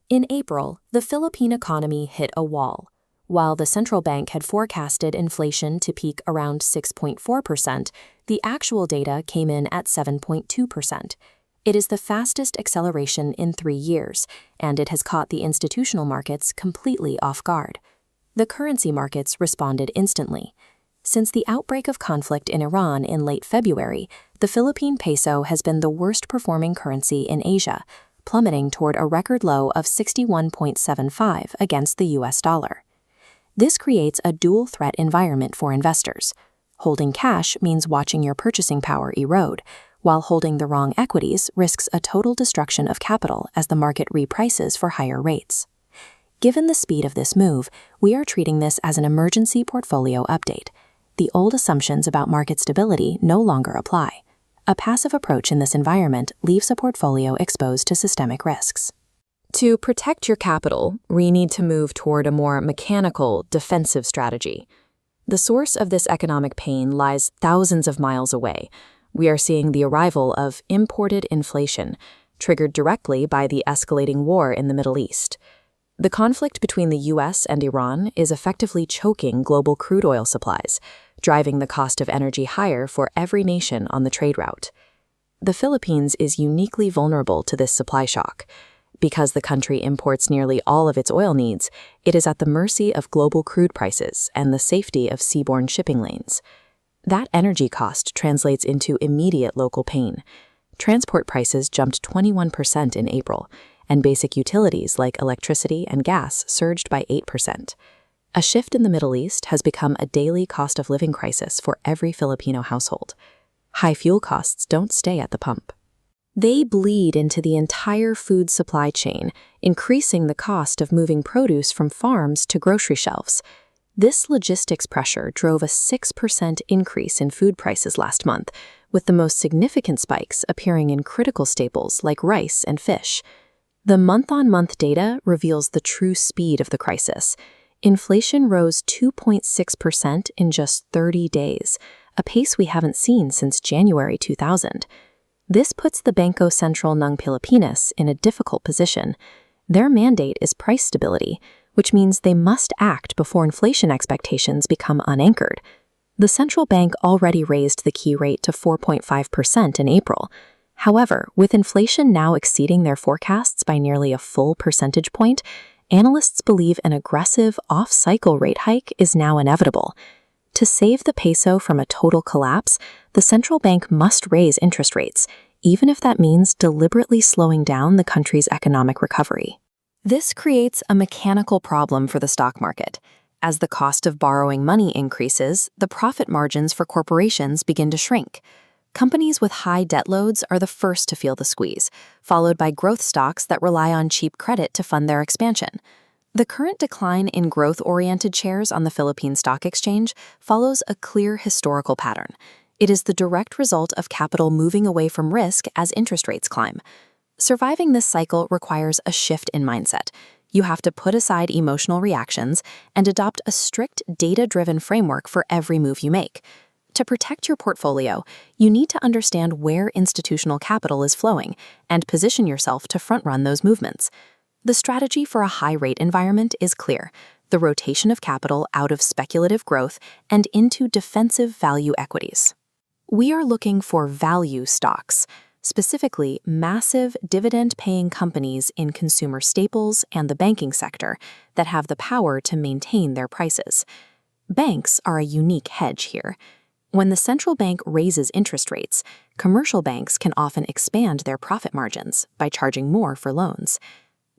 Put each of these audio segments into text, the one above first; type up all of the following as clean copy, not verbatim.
In April, the Philippine economy hit a wall. While the central bank had forecasted inflation to peak around 6.4%, the actual data came in at 7.2%. It is the fastest acceleration in 3 years, and it has caught the institutional markets completely off guard. The currency markets responded instantly. Since the outbreak of conflict in Iran in late February, the Philippine peso has been the worst-performing currency in Asia, plummeting toward a record low of 61.75 against the US dollar. This creates a dual-threat environment for investors. Holding cash means watching your purchasing power erode, while holding the wrong equities risks a total destruction of capital as the market reprices for higher rates. Given the speed of this move, we are treating this as an emergency portfolio update. The old assumptions about market stability no longer apply. A passive approach in this environment leaves a portfolio exposed to systemic risks. To protect your capital, we need to move toward a more mechanical, defensive strategy. The source of this economic pain lies thousands of miles away. We are seeing the arrival of imported inflation, triggered directly by the escalating war in the Middle East. The conflict between the US and Iran is effectively choking global crude oil supplies, driving the cost of energy higher for every nation on the trade route. The Philippines is uniquely vulnerable to this supply shock. Because the country imports nearly all of its oil needs, it is at the mercy of global crude prices and the safety of seaborne shipping lanes. That energy cost translates into immediate local pain. Transport prices jumped 21% in April, and basic utilities like electricity and gas surged by 8%. A shift in the Middle East has become a daily cost of living crisis for every Filipino household. High fuel costs don't stay at the pump. They bleed into the entire food supply chain, increasing the cost of moving produce from farms to grocery shelves. This logistics pressure drove a 6% increase in food prices last month, with the most significant spikes appearing in critical staples like rice and fish. The month-on-month data reveals the true speed of the crisis. Inflation rose 2.6% in just 30 days, a pace we haven't seen since January 2000. This puts the Bangko Sentral ng Pilipinas in a difficult position. Their mandate is price stability, which means they must act before inflation expectations become unanchored. The central bank already raised the key rate to 4.5% in April. However, with inflation now exceeding their forecasts by nearly a full percentage point, analysts believe an aggressive off-cycle rate hike is now inevitable. To save the peso from a total collapse, the central bank must raise interest rates, even if that means deliberately slowing down the country's economic recovery. This creates a mechanical problem for the stock market. As the cost of borrowing money increases, the profit margins for corporations begin to shrink. Companies with high debt loads are the first to feel the squeeze, followed by growth stocks that rely on cheap credit to fund their expansion. The current decline in growth-oriented shares on the Philippine Stock Exchange follows a clear historical pattern. It is the direct result of capital moving away from risk as interest rates climb. Surviving this cycle requires a shift in mindset. You have to put aside emotional reactions and adopt a strict, data-driven framework for every move you make. To protect your portfolio, you need to understand where institutional capital is flowing and position yourself to front-run those movements. The strategy for a high-rate environment is clear: the rotation of capital out of speculative growth and into defensive value equities. We are looking for value stocks, specifically massive dividend-paying companies in consumer staples and the banking sector that have the power to maintain their prices. Banks are a unique hedge here. When the central bank raises interest rates, commercial banks can often expand their profit margins by charging more for loans.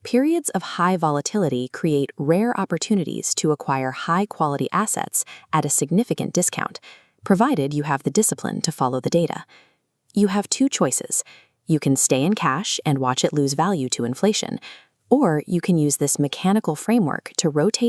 Periods of high volatility create rare opportunities to acquire high-quality assets at a significant discount, provided you have the discipline to follow the data. You have two choices. You can stay in cash and watch it lose value to inflation, or you can use this mechanical framework to rotate